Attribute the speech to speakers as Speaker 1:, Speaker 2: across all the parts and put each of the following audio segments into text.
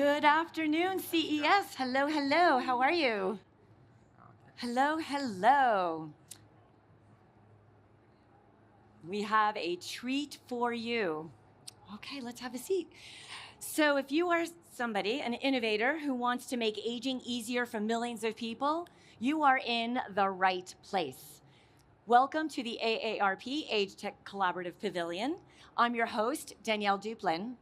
Speaker 1: Good afternoon, CES. Hello, hello. How are you? Hello, hello. We have a treat for you. Okay, let's have a seat. So if you are somebody, an innovator who wants to make aging easier for millions of people, you are in the right place. Welcome to the AARP AgeTech Collaborative Pavilion. I'm your host, Danielle Duplin.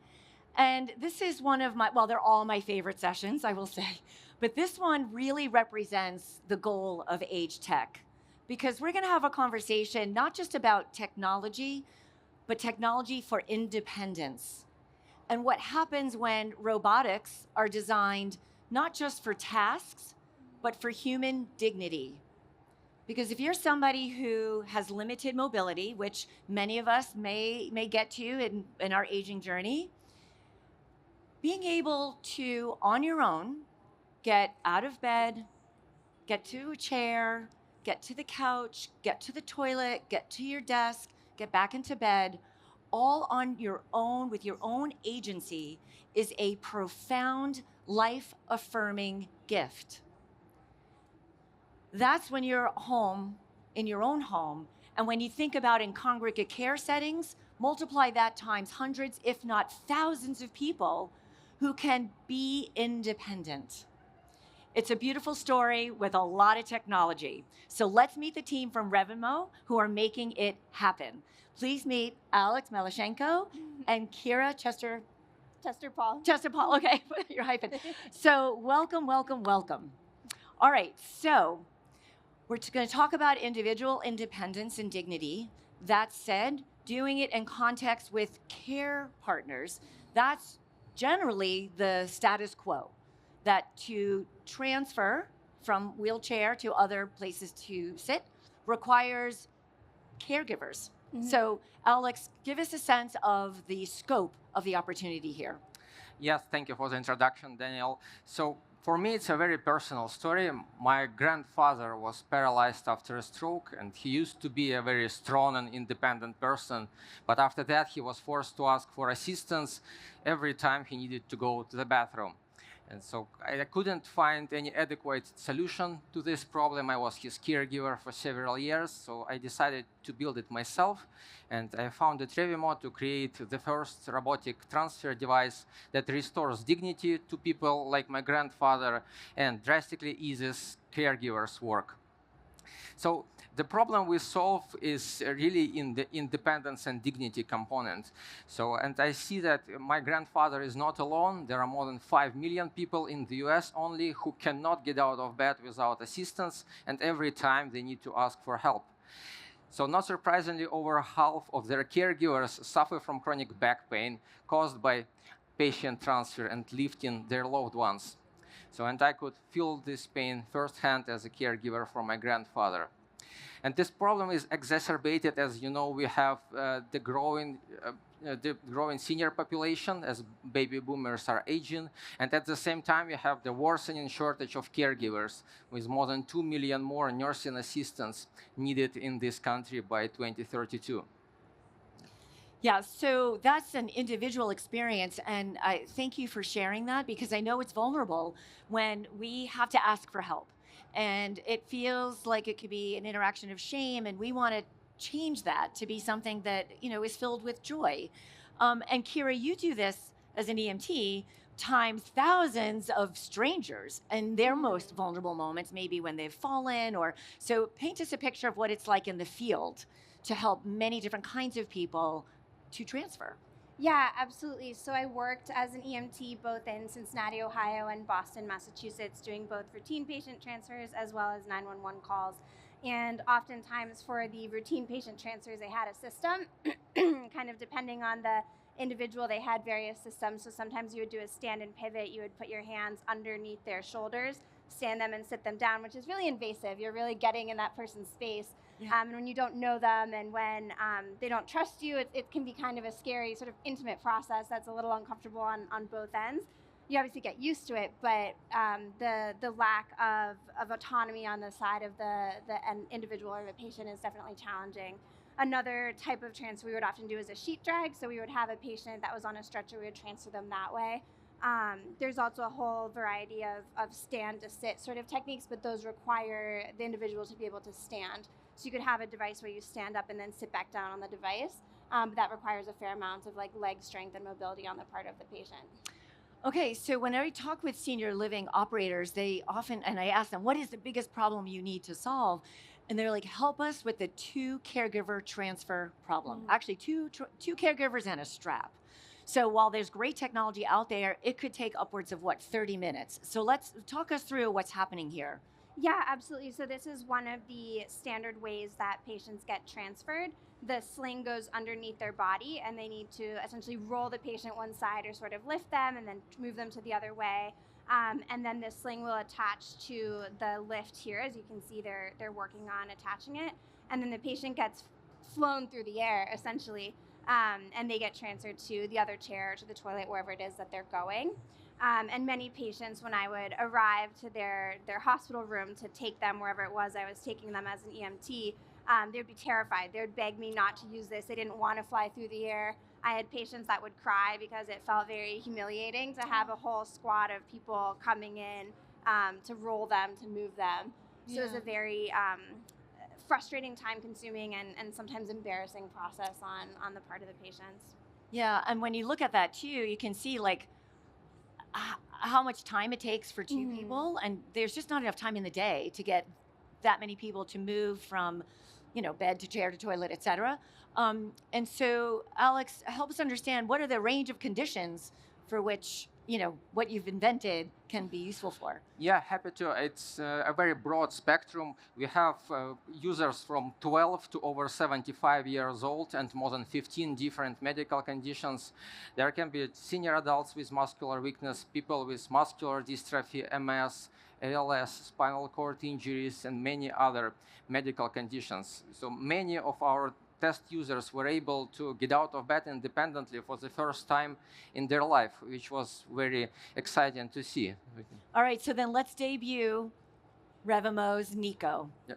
Speaker 1: And this is one of my, well, they're all my favorite sessions, I will say. But this one really represents the goal of age tech, because we're going to have a conversation not just about technology, but technology for independence. And what happens when robotics are designed not just for tasks, but for human dignity. Because if you're somebody who has limited mobility, which many of us may get to in our aging journey, being able to, on your own, get out of bed, get to a chair, get to the couch, get to the toilet, get to your desk, get back into bed, all on your own with your own agency is a profound, life-affirming gift. That's when you're home, in your own home, and when you think about in congregate care settings, multiply that times hundreds, if not thousands of people who can be independent. It's a beautiful story with a lot of technology. So let's meet the team from ReviMo who are making it happen. Please meet Aleksandr Malashchenko and Kyra
Speaker 2: Chester-Paul.
Speaker 1: Chester-Paul, okay, you're hyping. So welcome, welcome, welcome. All right, so we're going to talk about individual independence and dignity. That said, doing it in context with care partners, that's generally the status quo, that to transfer from wheelchair to other places to sit requires caregivers. So Alex, give us a sense of the scope of the opportunity here.
Speaker 3: Yes, thank you for the introduction, Danielle. So for me, it's a very personal story. My grandfather was paralyzed after a stroke, and he used to be a very strong and independent person. But after that, he was forced to ask for assistance every time he needed to go to the bathroom. And so I couldn't find any adequate solution to this problem. I was his caregiver for several years, so I decided to build it myself. And I founded ReviMo to create the first robotic transfer device that restores dignity to people like my grandfather and drastically eases caregivers' work. So the problem we solve is really in the independence and dignity component. So, and I see that my grandfather is not alone. There are more than 5 million people in the US only who cannot get out of bed without assistance, and every time they need to ask for help. So not surprisingly, over half of their caregivers suffer from chronic back pain caused by patient transfer and lifting their loved ones. So, and I could feel this pain firsthand as a caregiver for my grandfather. And this problem is exacerbated, as you know, we have the growing senior population as baby boomers are aging. And at the same time, we have the worsening shortage of caregivers, with more than 2 million more nursing assistants needed in this country by 2032.
Speaker 1: Yeah, so that's an individual experience, and I thank you for sharing that, because I know it's vulnerable when we have to ask for help. And it feels like it could be an interaction of shame, and we want to change that to be something that, you know, is filled with joy. And Kyra, you do this as an EMT times thousands of strangers and their most vulnerable moments, maybe when they've fallen, or so paint us a picture of what it's like in the field to help many different kinds of people to transfer.
Speaker 2: Yeah, absolutely. So I worked as an EMT both in Cincinnati, Ohio and Boston, Massachusetts, doing both routine patient transfers as well as 911 calls. And oftentimes for the routine patient transfers, they had a system, kind of depending on the individual, they had various systems. So sometimes you would do a stand and pivot, you would put your hands underneath their shoulders, stand them and sit them down, which is really invasive. You're really getting in that person's space. Yeah. And when you don't know them and when they don't trust you, it can be kind of a scary sort of intimate process that's a little uncomfortable on both ends. You obviously get used to it, but the lack of autonomy on the side of an individual or the patient is definitely challenging. Another type of transfer we would often do is a sheet drag. So we would have a patient that was on a stretcher, we would transfer them that way. There's also a whole variety of stand to sit sort of techniques, but those require the individual to be able to stand. So you could have a device where you stand up and then sit back down on the device, but that requires a fair amount of like leg strength and mobility on the part of the patient.
Speaker 1: Okay, so when I talk with senior living operators, they often, and I ask them, what is the biggest problem you need to solve? And they're like, help us with the 2 caregiver transfer problem. Actually, two caregivers and a strap. So while there's great technology out there, it could take upwards of 30 minutes. So let's talk us through what's happening here.
Speaker 2: Yeah, absolutely. So this is one of the standard ways that patients get transferred. The sling goes underneath their body, and they need to essentially roll the patient one side or sort of lift them and then move them to the other way. And then the sling will attach to the lift here. As you can see, they're working on attaching it. And then the patient gets flown through the air, essentially, and they get transferred to the other chair, to the toilet, wherever it is that they're going. And many patients, when I would arrive to their hospital room to take them wherever it was I was taking them as an EMT, they'd be terrified. They would beg me not to use this. They didn't want to fly through the air. I had patients that would cry because it felt very humiliating to have a whole squad of people coming in to roll them, to move them. So it was a very frustrating, time-consuming, and sometimes embarrassing process on the part of the patients.
Speaker 1: Yeah, and when you look at that too, you can see like how much time it takes for 2 people, and there's just not enough time in the day to get that many people to move from, bed to chair to toilet, etc. And so, Alex, help us understand what are the range of conditions for which what you've invented can be useful for.
Speaker 3: Yeah, happy to. It's a very broad spectrum. We have users from 12 to over 75 years old and more than 15 different medical conditions. There can be senior adults with muscular weakness, people with muscular dystrophy, MS, ALS, spinal cord injuries, and many other medical conditions. So many of our test users were able to get out of bed independently for the first time in their life, which was very exciting to see.
Speaker 1: All right, so then let's debut ReviMo's Nico.
Speaker 3: Yeah.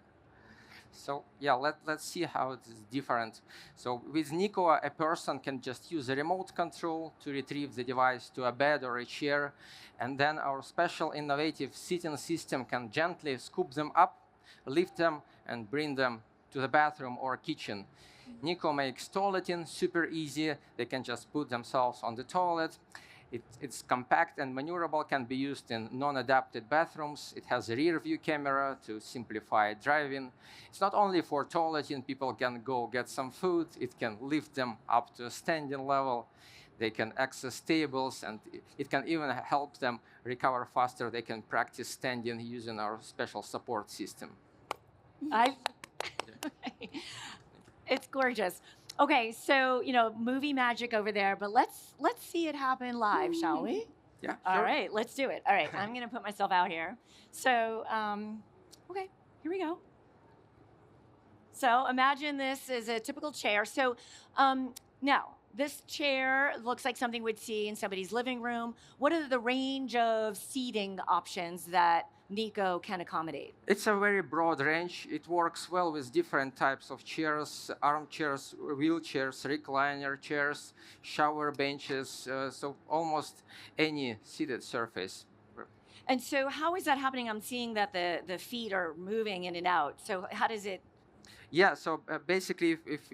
Speaker 3: So yeah, let's see how it is different. So with Nico, a person can just use a remote control to retrieve the device to a bed or a chair, and then our special innovative sitting system can gently scoop them up, lift them, and bring them to the bathroom or kitchen. Nico makes toileting super easy. They can just put themselves on the toilet. It's compact and maneuverable, can be used in non-adapted bathrooms. It has a rear view camera to simplify driving. It's not only for toileting, people can go get some food. It can lift them up to a standing level. They can access tables, and it can even help them recover faster. They can practice standing using our special support system.
Speaker 1: It's gorgeous. Okay, so movie magic over there, but let's see it happen live, shall we?
Speaker 3: Yeah.
Speaker 1: All
Speaker 3: sure.
Speaker 1: right, let's do it. All right, I'm gonna put myself out here. So, okay, here we go. So imagine this is a typical chair. So now this chair looks like something we'd see in somebody's living room. What are the range of seating options that Nico can accommodate?
Speaker 3: It's a very broad range. It works well with different types of chairs, armchairs, wheelchairs, recliner chairs, shower benches, so almost any seated surface.
Speaker 1: And so how is that happening? I'm seeing that the feet are moving in and out. So how does it?
Speaker 3: Yeah, so basically, if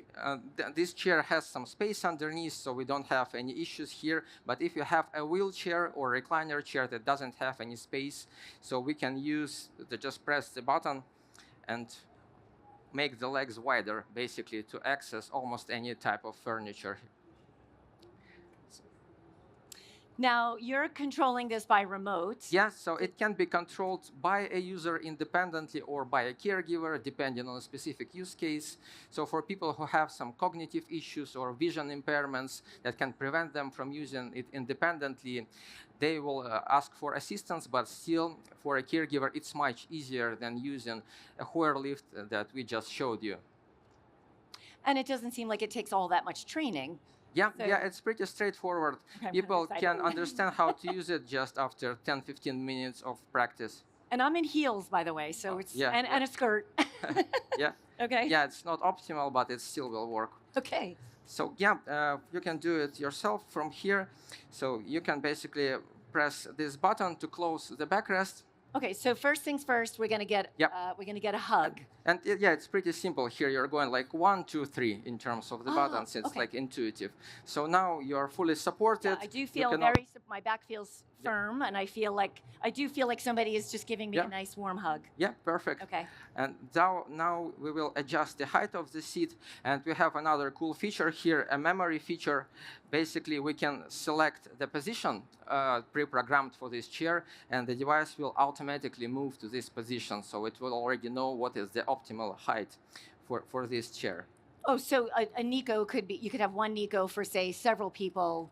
Speaker 3: this chair has some space underneath, so we don't have any issues here. But if you have a wheelchair or recliner chair that doesn't have any space, so we can just press the button and make the legs wider, basically, to access almost any type of furniture.
Speaker 1: Now, you're controlling this by remote.
Speaker 3: Yeah, so it can be controlled by a user independently or by a caregiver, depending on a specific use case. So for people who have some cognitive issues or vision impairments that can prevent them from using it independently, they will ask for assistance, but still, for a caregiver, it's much easier than using a Hoyer lift that we just showed you.
Speaker 1: And it doesn't seem like it takes all that much training.
Speaker 3: Yeah, it's pretty straightforward. People can understand how to use it just after 10-15 minutes of practice.
Speaker 1: And I'm in heels, by the way, so it's and a skirt.
Speaker 3: Yeah.
Speaker 1: Okay.
Speaker 3: Yeah, it's not optimal, but it still will work.
Speaker 1: Okay.
Speaker 3: So yeah, you can do it yourself from here. So you can basically press this button to close the backrest.
Speaker 1: Okay, so first things first, we're gonna get a hug.
Speaker 3: And yeah, it's pretty simple here. You're going like 1, 2, 3 in terms of the buttons. It's
Speaker 1: okay.
Speaker 3: like intuitive. So now you're fully supported.
Speaker 1: Yeah, I do feel my back feels firm, and I do feel like somebody is just giving me a nice warm hug.
Speaker 3: Yeah, perfect.
Speaker 1: Okay.
Speaker 3: And now we will adjust the height of the seat, and we have another cool feature here, a memory feature. Basically, we can select the position pre-programmed for this chair, and the device will automatically move to this position, so it will already know what is the optimal height for this chair.
Speaker 1: Oh, so a Nico you could have one Nico for, say, several people.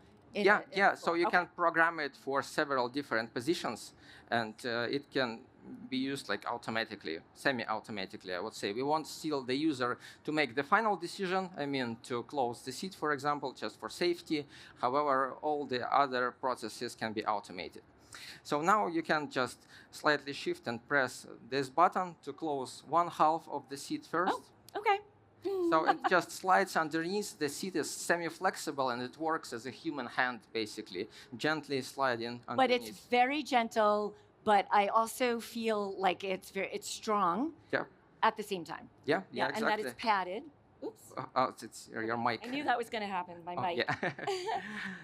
Speaker 3: So you can program it for several different positions, and it can be used like automatically, semi-automatically, I would say. We want still the user to make the final decision, I mean, to close the seat, for example, just for safety. However, all the other processes can be automated. So now you can just slightly shift and press this button to close 1/2 of the seat first.
Speaker 1: Oh, okay.
Speaker 3: So it just slides underneath. The seat is semi-flexible, and it works as a human hand, basically, gently sliding underneath.
Speaker 1: But it's very gentle, but I also feel like it's strong at the same time.
Speaker 3: Yeah, exactly.
Speaker 1: And that it's padded. Oops.
Speaker 3: It's your mic.
Speaker 1: I knew that was going to happen, my mic.
Speaker 3: Yeah.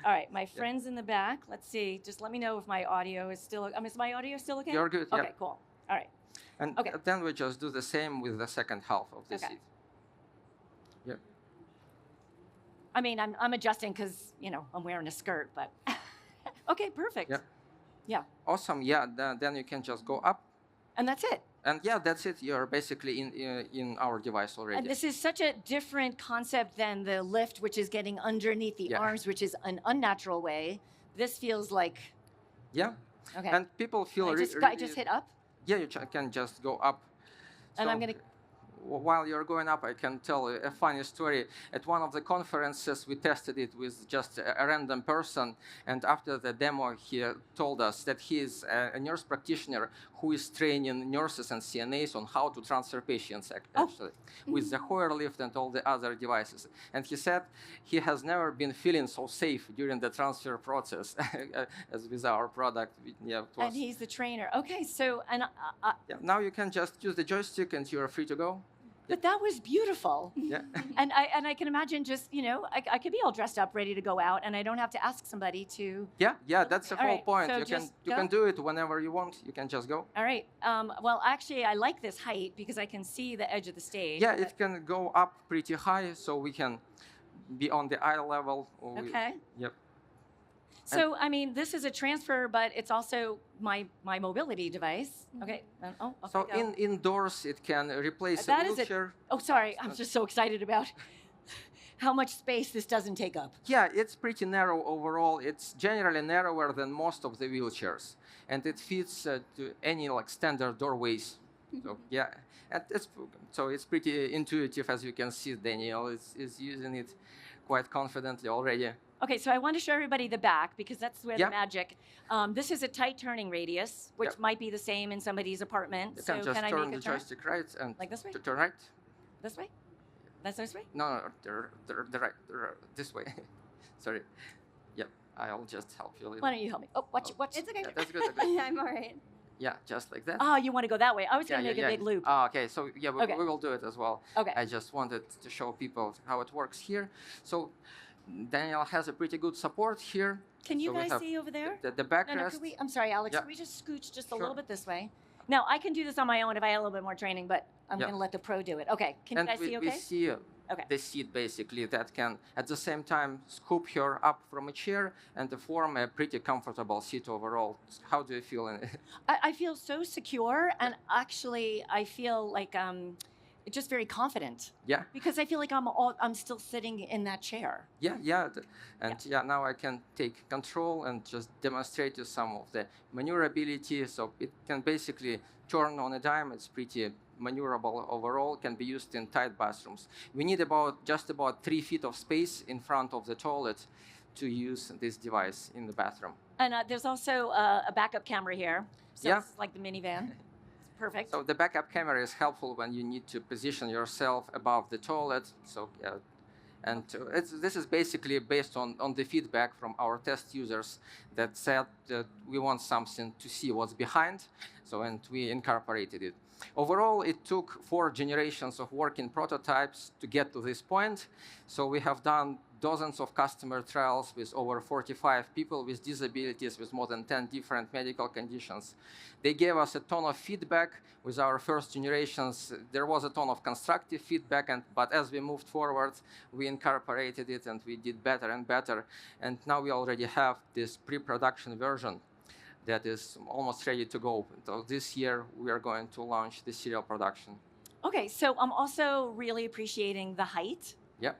Speaker 1: All right, my friends in the back, let's see. Just let me know if my audio is still, is my audio still okay?
Speaker 3: You're good,
Speaker 1: Okay, cool. All right.
Speaker 3: And then we just do the same with the second half of the seat. Yeah.
Speaker 1: I mean, I'm adjusting because, I'm wearing a skirt, but okay, perfect. Yeah.
Speaker 3: Awesome. Yeah. Then you can just go up.
Speaker 1: And that's it.
Speaker 3: And yeah, that's it. You're basically in our device already.
Speaker 1: And this is such a different concept than the lift, which is getting underneath the arms, which is an unnatural way. This feels like.
Speaker 3: Yeah.
Speaker 1: Okay.
Speaker 3: And people feel.
Speaker 1: I just hit up.
Speaker 3: Yeah, you can just go up.
Speaker 1: And I'm gonna.
Speaker 3: While you're going up, I can tell a funny story. At one of the conferences, we tested it with just a random person. And after the demo, he told us that he is a nurse practitioner who is training nurses and CNAs on how to transfer patients, actually, with the Hoyer lift and all the other devices. And he said he has never been feeling so safe during the transfer process as with our product.
Speaker 1: And he's the trainer. Okay, so,
Speaker 3: now you can just use the joystick and you're free to go.
Speaker 1: But that was beautiful.
Speaker 3: Yeah.
Speaker 1: and I can imagine just, I could be all dressed up, ready to go out, and I don't have to ask somebody to.
Speaker 3: Yeah, that's the whole point.
Speaker 1: So
Speaker 3: you can do it whenever you want. You can just go.
Speaker 1: All right. Well, actually, I like this height because I can see the edge of the stage.
Speaker 3: Yeah, it can go up pretty high, so we can be on the eye level.
Speaker 1: Okay.
Speaker 3: Yep.
Speaker 1: So, I mean, this is a transfer, but it's also my mobility device. Okay.
Speaker 3: So indoors, it can replace a wheelchair.
Speaker 1: Sorry. I'm just so excited about how much space this doesn't take up.
Speaker 3: Yeah, it's pretty narrow overall. It's generally narrower than most of the wheelchairs. And it fits to any standard doorways. So, yeah. And it's pretty intuitive, as you can see. Danielle is using it quite confidently already.
Speaker 1: Okay, so I want to show everybody the back because that's where the magic. This is a tight turning radius, which might be the same in somebody's apartment.
Speaker 3: You can just turn the joystick right and
Speaker 1: like this way?
Speaker 3: Turn right.
Speaker 1: This way? That's this way?
Speaker 3: No, the right, this way. Sorry. Yep, I'll just help you a little.
Speaker 1: Why don't you help me? Oh, watch.
Speaker 2: It's okay.
Speaker 3: Yeah, that's good.
Speaker 2: I'm all right.
Speaker 3: Yeah, just like that.
Speaker 1: Oh, you want to go that way? I was going to make a big loop.
Speaker 3: Oh, okay, so yeah, we will do it as well.
Speaker 1: Okay.
Speaker 3: I just wanted to show people how it works here. So Danielle has a pretty good support here.
Speaker 1: Can you guys see over there?
Speaker 3: The backrest.
Speaker 1: No, I'm sorry, Alex. Can we just scooch just a little bit this way? Now, I can do this on my own if I had a little bit more training, but I'm going to let the pro do it. Okay. Can you guys see okay?
Speaker 3: We see the seat, basically, that can, at the same time, scoop her up from a chair and form a pretty comfortable seat overall. How do you feel in it?
Speaker 1: I feel so secure, and actually, I feel like just very confident.
Speaker 3: Yeah.
Speaker 1: Because I feel like I'm still sitting in that chair.
Speaker 3: Yeah. Now I can take control and just demonstrate you some of the maneuverability. So it can basically turn on a dime. It's pretty maneuverable overall. Can be used in tight bathrooms. We need just about 3 feet of space in front of the toilet to use this device in the bathroom.
Speaker 1: And there's also a backup camera here. So it's like the minivan. Perfect.
Speaker 3: So the backup camera is helpful when you need to position yourself above the toilet. So And this is basically based on the feedback from our test users that said that we want something to see what's behind, and we incorporated it. Overall, it took 4 generations of working prototypes to get to this point. So we have done dozens of customer trials with over 45 people with disabilities with more than 10 different medical conditions. They gave us a ton of feedback. With our first generations, there was a ton of constructive feedback, but as we moved forward, we incorporated it and we did better and better. And now we already have this pre-production version that is almost ready to go. So this year, we are going to launch the serial production.
Speaker 1: Okay, so I'm also really appreciating the height.
Speaker 3: Yeah.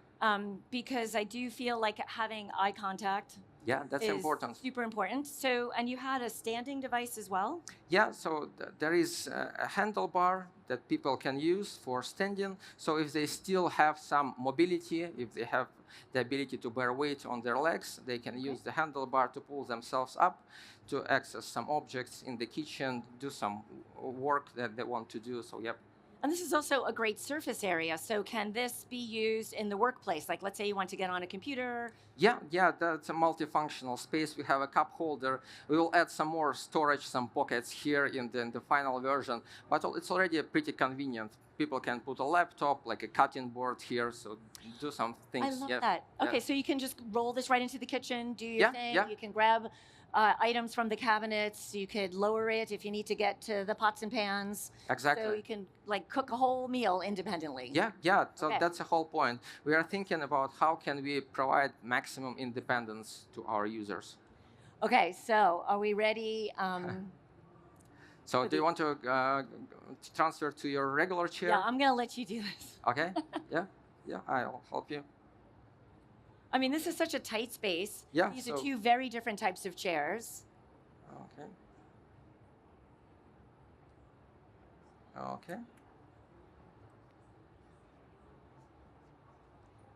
Speaker 1: Because I do feel like having eye contact.
Speaker 3: Yeah, that's important.
Speaker 1: Super important. So, and you had a standing device as well?
Speaker 3: Yeah, so there is a handlebar that people can use for standing. So if they still have some mobility, if they have the ability to bear weight on their legs, they can use the handlebar to pull themselves up to access some objects in the kitchen, do some work that they want to do. So, yep.
Speaker 1: And this is also a great surface area. So can this be used in the workplace? Like, let's say you want to get on a computer.
Speaker 3: Yeah, that's a multifunctional space. We have a cup holder. We will add some more storage, some pockets here in the final version. But it's already pretty convenient. People can put a laptop, like a cutting board here, so do some things.
Speaker 1: I love that. Okay, so you can just roll this right into the kitchen, do your thing. You can grab items from the cabinets. You could lower it if you need to get to the pots and pans.
Speaker 3: Exactly.
Speaker 1: So you can like cook a whole meal independently.
Speaker 3: Yeah. So that's the whole point. We are thinking about how can we provide maximum independence to our users.
Speaker 1: Okay, so are we ready?
Speaker 3: So do you want to transfer to your regular chair?
Speaker 1: Yeah, I'm going to let you do this.
Speaker 3: Okay. Yeah, I'll help you.
Speaker 1: I mean, this is such a tight space.
Speaker 3: Yeah.
Speaker 1: These are 2 very different types of chairs.
Speaker 3: Okay.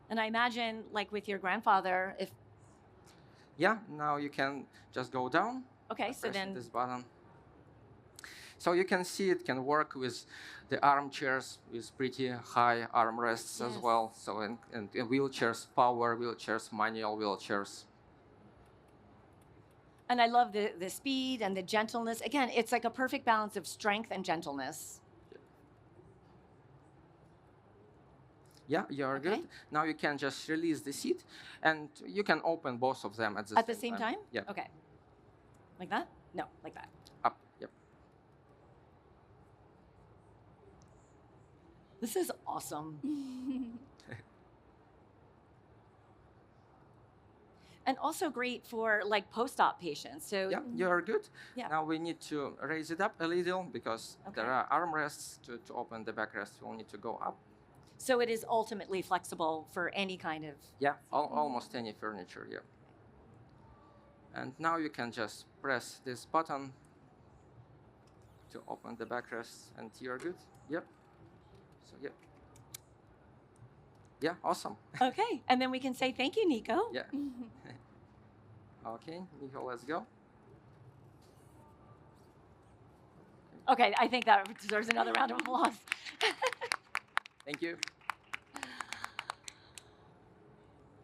Speaker 1: And I imagine, like with your grandfather, if...
Speaker 3: Yeah, now you can just go down.
Speaker 1: Okay, so then...
Speaker 3: this button. So you can see it can work with the armchairs with pretty high armrests as well. So in wheelchairs, power wheelchairs, manual wheelchairs.
Speaker 1: And I love the speed and the gentleness. Again, it's like a perfect balance of strength and gentleness.
Speaker 3: Yeah, you're good. Now you can just release the seat, and you can open both of them at the
Speaker 1: same time?
Speaker 3: Yeah.
Speaker 1: Okay. Like that? No, like that.
Speaker 3: Up, yep.
Speaker 1: This is awesome. And also great for like post-op patients. So
Speaker 3: yeah, you're good.
Speaker 1: Yeah.
Speaker 3: Now we need to raise it up a little because there are armrests to open the backrest. We'll need to go up.
Speaker 1: So it is ultimately flexible for any kind of...
Speaker 3: Yeah, almost any furniture, yeah. And now you can just press this button to open the backrest, and you're good. Yep. So, yeah. Yeah, awesome.
Speaker 1: Okay, and then we can say thank you, Nico.
Speaker 3: Yeah. Okay, Nico, let's go.
Speaker 1: Okay, I think that deserves another round of applause.
Speaker 3: Thank you.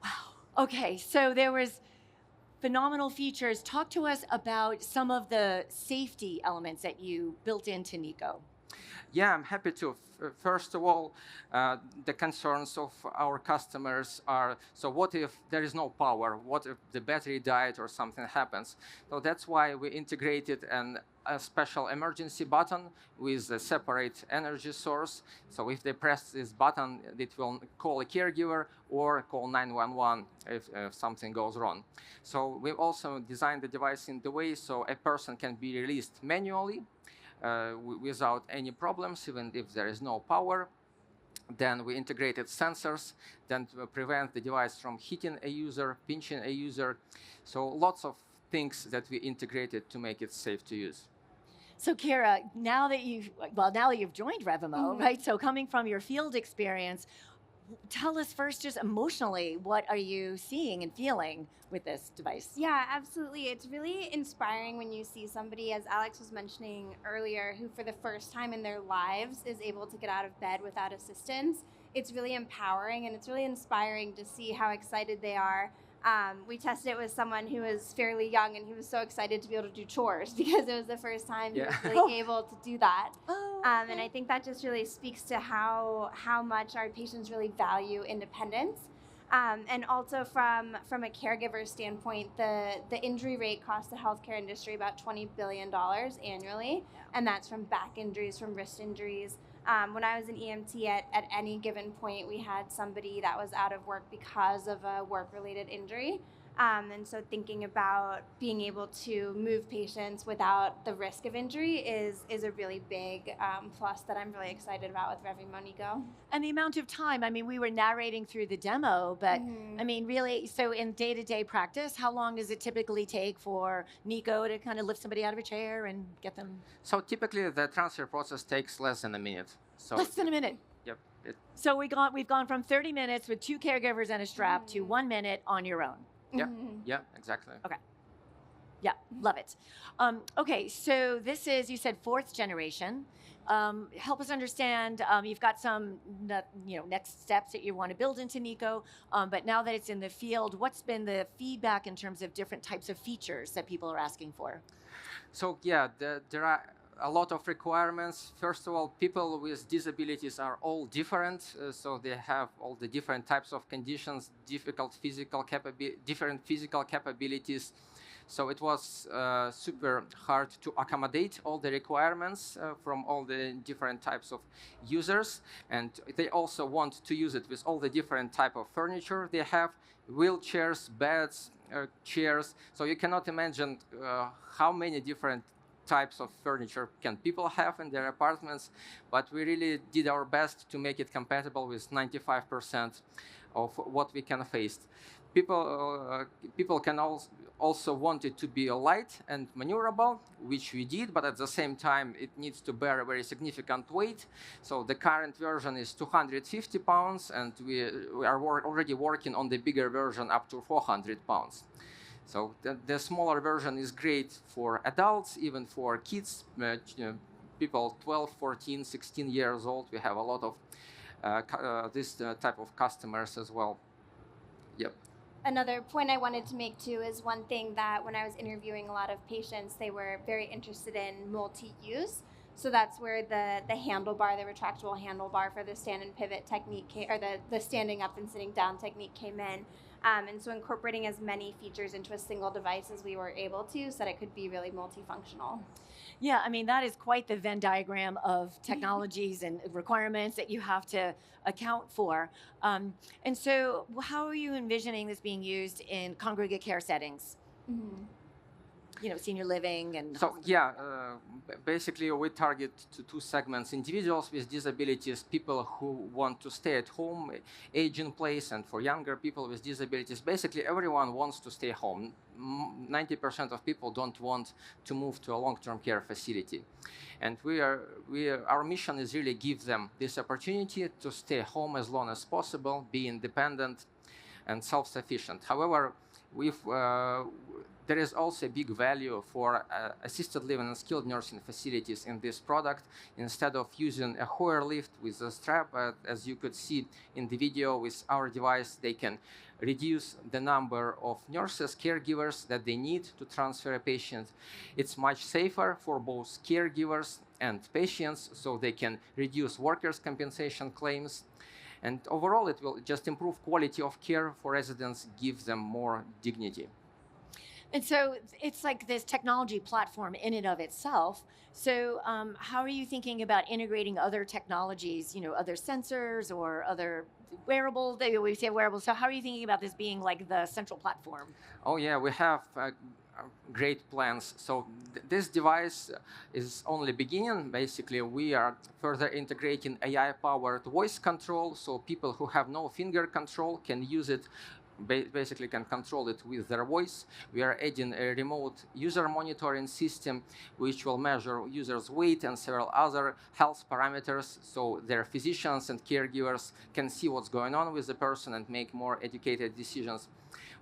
Speaker 1: Wow. Okay, so there was phenomenal features. Talk to us about some of the safety elements that you built into Nico.
Speaker 3: Yeah, I'm happy to. First of all, the concerns of our customers are, so what if there is no power? What if the battery died or something happens? So that's why we integrated a special emergency button with a separate energy source. So if they press this button, it will call a caregiver or call 911 if something goes wrong. So we've also designed the device in the way so a person can be released manually without any problems, even if there is no power. Then we integrated sensors that prevent the device from hitting a user, pinching a user. So lots of things that we integrated to make it safe to use.
Speaker 1: So Kyra, now that you've joined ReviMo, right? So coming from your field experience, tell us first, just emotionally, what are you seeing and feeling with this device?
Speaker 2: Yeah, absolutely. It's really inspiring when you see somebody, as Alex was mentioning earlier, who for the first time in their lives is able to get out of bed without assistance. it's really empowering and it's really inspiring to see how excited they are. We tested it with someone who was fairly young, and he was so excited to be able to do chores because it was the first time he was really able to do that. And I think that just really speaks to how much our patients really value independence. And also from a caregiver standpoint, the injury rate costs the healthcare industry about $20 billion annually, and that's from back injuries, from wrist injuries. When I was an EMT, at any given point, we had somebody that was out of work because of a work-related injury. And so thinking about being able to move patients without the risk of injury is a really big plus that I'm really excited about with ReviMo Nico.
Speaker 1: And the amount of time, I mean, we were narrating through the demo, but I mean, really, so in day-to-day practice, how long does it typically take for Nico to kind of lift somebody out of a chair and get them?
Speaker 3: So typically the transfer process takes less than a minute. So
Speaker 1: less than a minute?
Speaker 3: Yep.
Speaker 1: So we've gone from 30 minutes with 2 caregivers and a strap to 1 minute on your own.
Speaker 3: Yeah, yeah, exactly.
Speaker 1: Okay. Yeah, love it. Okay, so this is, you said, 4th generation. Help us understand, you've got some next steps that you want to build into Nico, but now that it's in the field, what's been the feedback in terms of different types of features that people are asking for?
Speaker 3: So yeah, there are a lot of requirements. First of all, people with disabilities are all different, so they have all the different types of conditions, different physical capabilities. So it was super hard to accommodate all the requirements from all the different types of users, and they also want to use it with all the different type of furniture they have, wheelchairs, beds, chairs. So you cannot imagine how many different types of furniture can people have in their apartments, but we really did our best to make it compatible with 95% of what we can face. People can also want it to be light and maneuverable, which we did, but at the same time it needs to bear a very significant weight. So the current version is 250 pounds, and we are already working on the bigger version up to 400 pounds. So the smaller version is great for adults, even for kids, people 12, 14, 16 years old. We have a lot of this type of customers as well. Yep.
Speaker 2: Another point I wanted to make too is one thing that when I was interviewing a lot of patients, they were very interested in multi-use. So that's where the handlebar, the retractable handlebar for the stand and pivot technique, or the standing up and sitting down technique came in. And so incorporating as many features into a single device as we were able to, so that it could be really multifunctional.
Speaker 1: Yeah, I mean, that is quite the Venn diagram of technologies and requirements that you have to account for. And so how are you envisioning this being used in congregate care settings? Senior living and...
Speaker 3: So yeah, basically we target to 2 segments: individuals with disabilities, people who want to stay at home, age in place, and for younger people with disabilities. Basically everyone wants to stay home. 90% of people don't want to move to a long-term care facility. And our mission is really give them this opportunity to stay home as long as possible, be independent and self-sufficient. However, there is also a big value for assisted living and skilled nursing facilities in this product. Instead of using a Hoyer lift with a strap, as you could see in the video, with our device, they can reduce the number of nurses, caregivers that they need to transfer a patient. It's much safer for both caregivers and patients, so they can reduce workers' compensation claims. And overall, it will just improve quality of care for residents, give them more dignity.
Speaker 1: And so it's like this technology platform in and of itself. So how are you thinking about integrating other technologies, other sensors or other wearables? We say wearables. So how are you thinking about this being like the central platform?
Speaker 3: Oh yeah, we have great plans. So this device is only beginning. Basically, we are further integrating AI-powered voice control, so people who have no finger control can use it. Basically can control it with their voice. We are adding a remote user monitoring system which will measure users' weight and several other health parameters, so their physicians and caregivers can see what's going on with the person and make more educated decisions.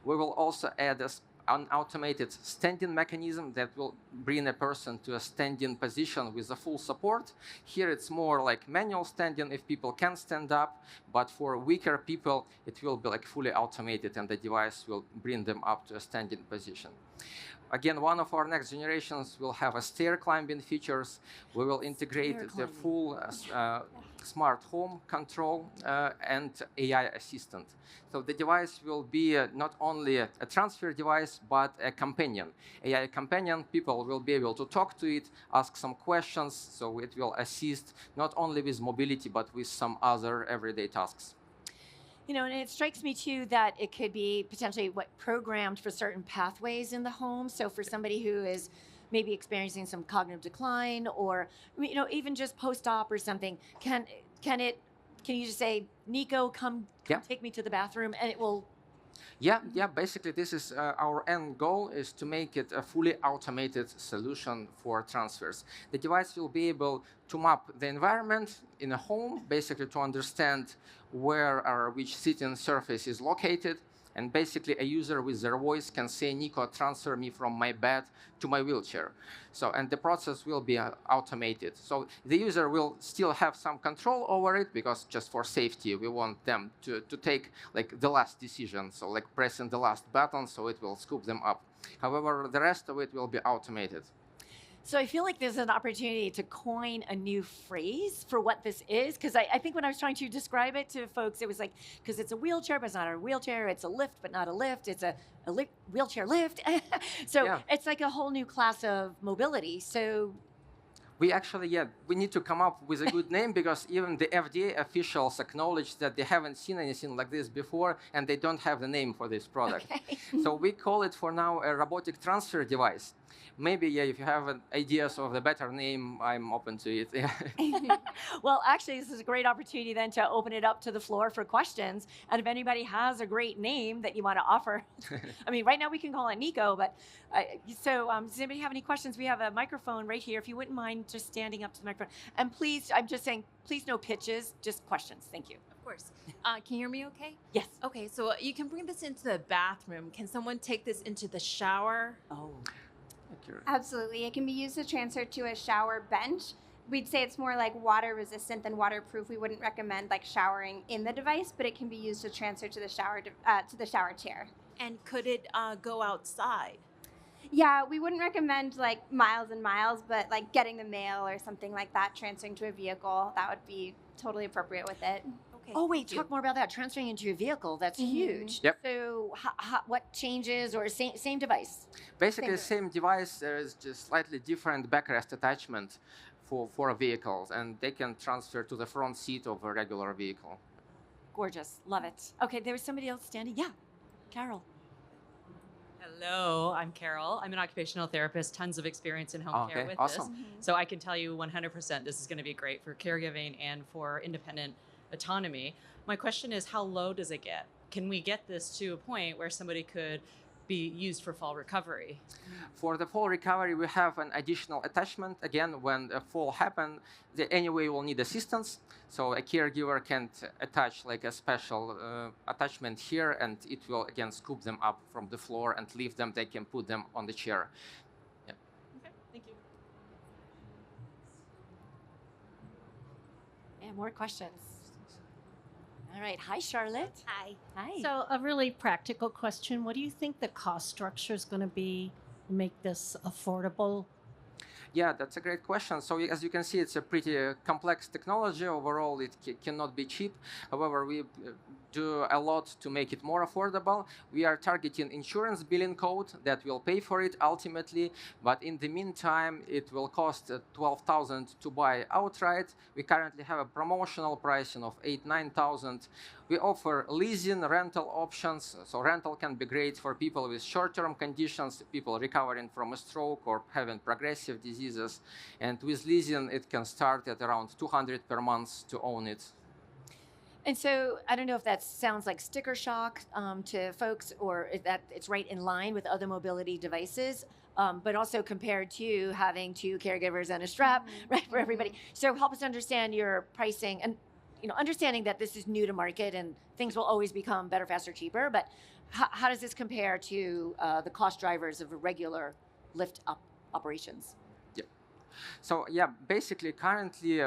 Speaker 3: We will also add an automated standing mechanism that will bring a person to a standing position with a full support. Here it's more like manual standing if people can stand up, but for weaker people, it will be like fully automated and the device will bring them up to a standing position. Again, one of our next generations will have a stair climbing features. We will integrate the full smart home control and AI assistant. So the device will be not only a transfer device, but a companion. AI companion, people will be able to talk to it, ask some questions, so it will assist not only with mobility, but with some other everyday tasks.
Speaker 1: You know, and it strikes me too that it could be potentially programmed for certain pathways in the home. So for somebody who is maybe experiencing some cognitive decline, or even just post-op or something, can you just say, Nico, come take me to the bathroom, and it will.
Speaker 3: Yeah. Basically, this is our end goal, is to make it a fully automated solution for transfers. The device will be able to map the environment in a home, basically to understand where or which sitting surface is located. And basically, a user with their voice can say, Nico, transfer me from my bed to my wheelchair. So, and the process will be automated. So the user will still have some control over it, because just for safety, we want them to take like the last decision. So like pressing the last button, so it will scoop them up. However, the rest of it will be automated.
Speaker 1: So I feel like there's an opportunity to coin a new phrase for what this is, because I think when I was trying to describe it to folks, it was like, because it's a wheelchair, but it's not a wheelchair. It's a lift, but not a lift. It's a wheelchair lift. So it's like a whole new class of mobility. So
Speaker 3: we actually, we need to come up with a good name, because even the FDA officials acknowledge that they haven't seen anything like this before, and they don't have the name for this product. Okay. So we call it for now a robotic transfer device. Maybe, if you have ideas of the better name, I'm open to it.
Speaker 1: Well, actually, this is a great opportunity then to open it up to the floor for questions. And if anybody has a great name that you want to offer, I mean, right now we can call it Nico, but does anybody have any questions? We have a microphone right here. If you wouldn't mind just standing up to the microphone. And please, I'm just saying, please no pitches, just questions. Thank you.
Speaker 4: Of course. Can you hear me okay?
Speaker 1: Yes.
Speaker 4: Okay, so you can bring this into the bathroom. Can someone take this into the shower?
Speaker 1: Oh.
Speaker 2: Absolutely. It can be used to transfer to a shower bench. We'd say it's more like water resistant than waterproof. We wouldn't recommend like showering in the device, but it can be used to transfer to the shower chair.
Speaker 4: And could it go outside?
Speaker 2: Yeah, we wouldn't recommend like miles and miles, but like getting the mail or something like that, transferring to a vehicle, that would be totally appropriate with it.
Speaker 1: Okay. Oh, wait, talk more about that. Transferring into a vehicle, that's huge.
Speaker 3: Yep.
Speaker 1: So what changes, or same device?
Speaker 3: Basically, same device. There is just slightly different backrest attachment for vehicles, and they can transfer to the front seat of a regular vehicle.
Speaker 1: Gorgeous. Love it. Okay, there was somebody else standing. Yeah, Carol.
Speaker 5: Hello, I'm Carol. I'm an occupational therapist, tons of experience in home care with this. So I can tell you 100% this is going to be great for caregiving and for independent autonomy. My question is, how low does it get? Can we get this to a point where somebody could be used for fall recovery?
Speaker 3: For the fall recovery, we have an additional attachment. Again, when a fall happens, they anyway will need assistance. So a caregiver can attach like a special attachment here, and it will again scoop them up from the floor and lift them. They can put them on the chair. Yeah.
Speaker 5: Okay, thank you.
Speaker 1: And more questions. All right. Hi, Charlotte.
Speaker 6: Hi.
Speaker 1: Hi.
Speaker 6: So a really practical question. What do you think the cost structure is going to be to make this affordable?
Speaker 3: Yeah, that's a great question. So as you can see, it's a pretty complex technology. Overall, it cannot be cheap. However, we do a lot to make it more affordable. We are targeting insurance billing code that will pay for it ultimately. But in the meantime, it will cost $12,000 to buy outright. We currently have a promotional pricing of $8,000-9,000. We offer leasing, rental options. So rental can be great for people with short-term conditions, people recovering from a stroke or having progressive diseases. And with leasing, it can start at around $200 per month to own it.
Speaker 1: And so I don't know if that sounds like sticker shock to folks, or if that it's right in line with other mobility devices, but also compared to having two caregivers and a strap, right, for everybody. So help us understand your pricing, and understanding that this is new to market and things will always become better, faster, cheaper. But how does this compare to the cost drivers of regular lift up operations?
Speaker 3: Yeah. So yeah, basically currently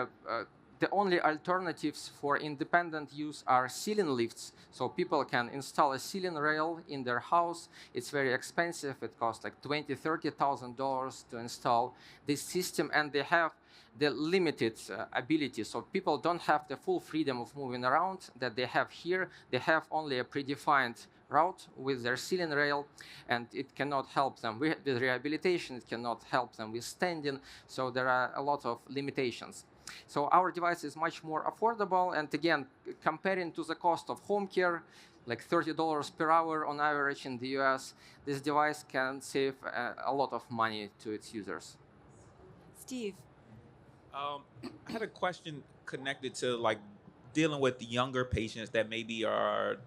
Speaker 3: the only alternatives for independent use are ceiling lifts. So people can install a ceiling rail in their house. It's very expensive. It costs like $20,000-$30,000 to install this system, and they have the limited ability. So people don't have the full freedom of moving around that they have here. They have only a predefined route with their ceiling rail, and it cannot help them with rehabilitation. It cannot help them with standing. So there are a lot of limitations. So our device is much more affordable, and again, comparing to the cost of home care, like $30 per hour on average in the US, this device can save a lot of money to its users.
Speaker 1: Steve.
Speaker 7: I had a question connected to like dealing with the younger patients that maybe are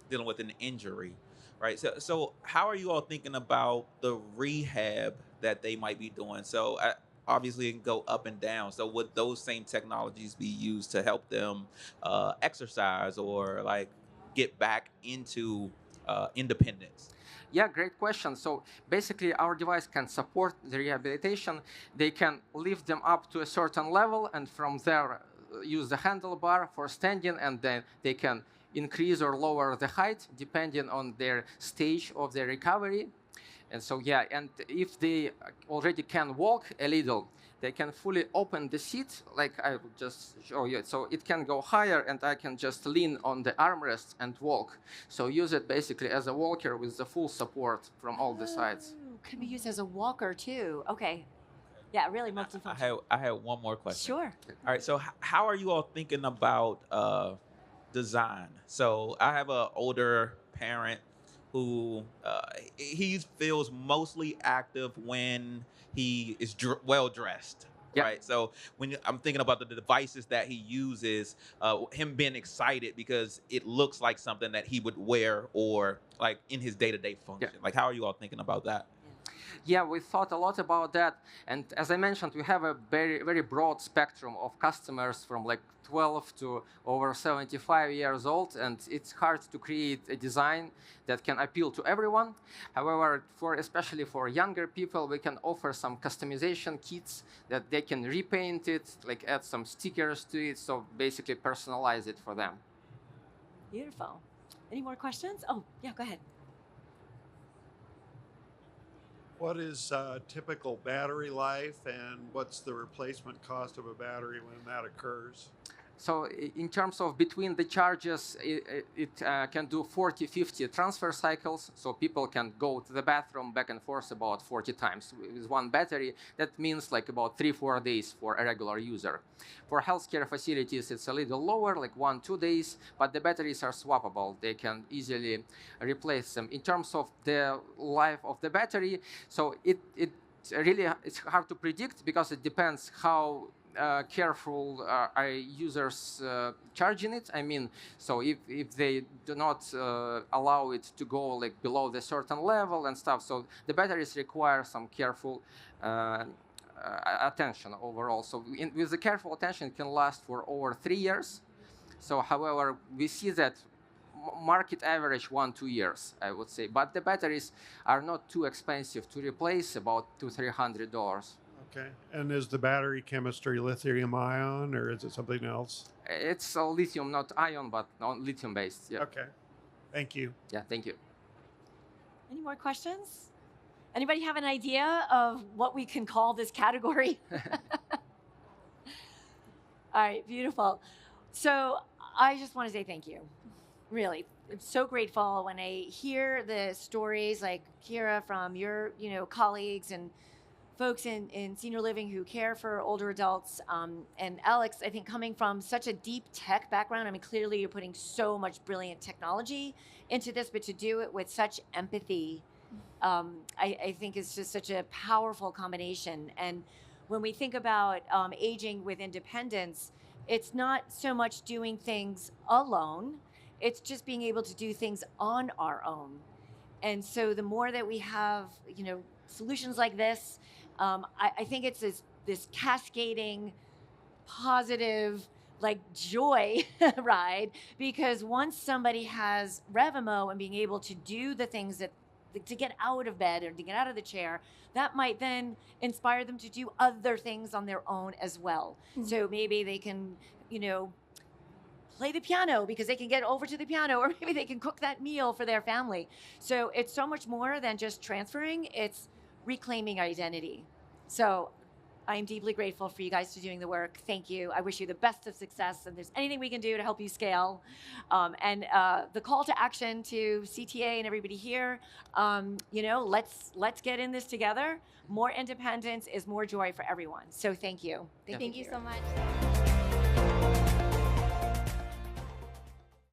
Speaker 7: dealing with an injury, right? So how are you all thinking about the rehab that they might be doing? So obviously it can go up and down. So would those same technologies be used to help them exercise or like get back into independence?
Speaker 3: Yeah, great question. So basically, our device can support the rehabilitation. They can lift them up to a certain level, and from there, use the handlebar for standing, and then they can increase or lower the height depending on their stage of their recovery. And so, yeah, and if they already can walk a little, they can fully open the seat, like I will just show you. So it can go higher, and I can just lean on the armrest and walk. So use it basically as a walker with the full support from all the sides.
Speaker 1: Could be used as a walker too. Okay. Yeah, really multifunctional.
Speaker 7: I had one more question.
Speaker 1: Sure.
Speaker 7: All right, so how are you all thinking about design? So I have an older parent who he feels mostly active when he is well dressed.
Speaker 3: Yep.
Speaker 7: Right. So when I'm thinking about the devices that he uses, him being excited because it looks like something that he would wear or like in his day-to-day function.
Speaker 3: Yeah.
Speaker 7: Like, how are you all thinking about that?
Speaker 3: Yeah, we thought a lot about that. And as I mentioned, we have a very, very broad spectrum of customers from like 12 to over 75 years old. And it's hard to create a design that can appeal to everyone. However, especially for younger people, we can offer some customization kits that they can repaint it, like add some stickers to it. So basically personalize it for them.
Speaker 1: Beautiful. Any more questions? Oh, yeah, go ahead.
Speaker 8: What is typical battery life, and what's the replacement cost of a battery when that occurs?
Speaker 3: So in terms of between the charges, it can do 40, 50 transfer cycles. So people can go to the bathroom back and forth about 40 times with one battery. That means like about 3-4 days for a regular user. For healthcare facilities, it's a little lower, like 1-2 days, but the batteries are swappable. They can easily replace them. In terms of the life of the battery, so it's hard to predict because it depends how careful are users charging it. I mean, so if they do not allow it to go like below the certain level and stuff, so the batteries require some careful attention overall. So with the careful attention, it can last for over 3 years. So however, we see that market average 1-2 years, I would say. But the batteries are not too expensive to replace, about $200-$300.
Speaker 8: Okay. And is the battery chemistry lithium ion, or is it something else?
Speaker 3: It's a lithium, not ion, but lithium based. Yeah.
Speaker 8: Okay. Thank you.
Speaker 3: Yeah, thank you.
Speaker 1: Any more questions? Anybody have an idea of what we can call this category? All right, beautiful. So I just want to say thank you. Really, I'm so grateful when I hear the stories like Kyra from your colleagues and folks in senior living who care for older adults. And Alex, I think coming from such a deep tech background, I mean, clearly you're putting so much brilliant technology into this, but to do it with such empathy, I think is just such a powerful combination. And when we think about aging with independence, it's not so much doing things alone, it's just being able to do things on our own. And so the more that we have, solutions like this, I think it's this cascading, positive, like joy ride, because once somebody has ReviMo and being able to do the things that to get out of bed or to get out of the chair, that might then inspire them to do other things on their own as well. So maybe they can, play the piano because they can get over to the piano, or maybe they can cook that meal for their family. So it's so much more than just transferring, it's reclaiming identity. So I'm deeply grateful for you guys for doing the work. Thank you. I wish you the best of success. And if there's anything we can do to help you scale, and the call to action to CTA and everybody here, let's get in this together. More independence is more joy for everyone. So thank you.
Speaker 2: Thank you so much.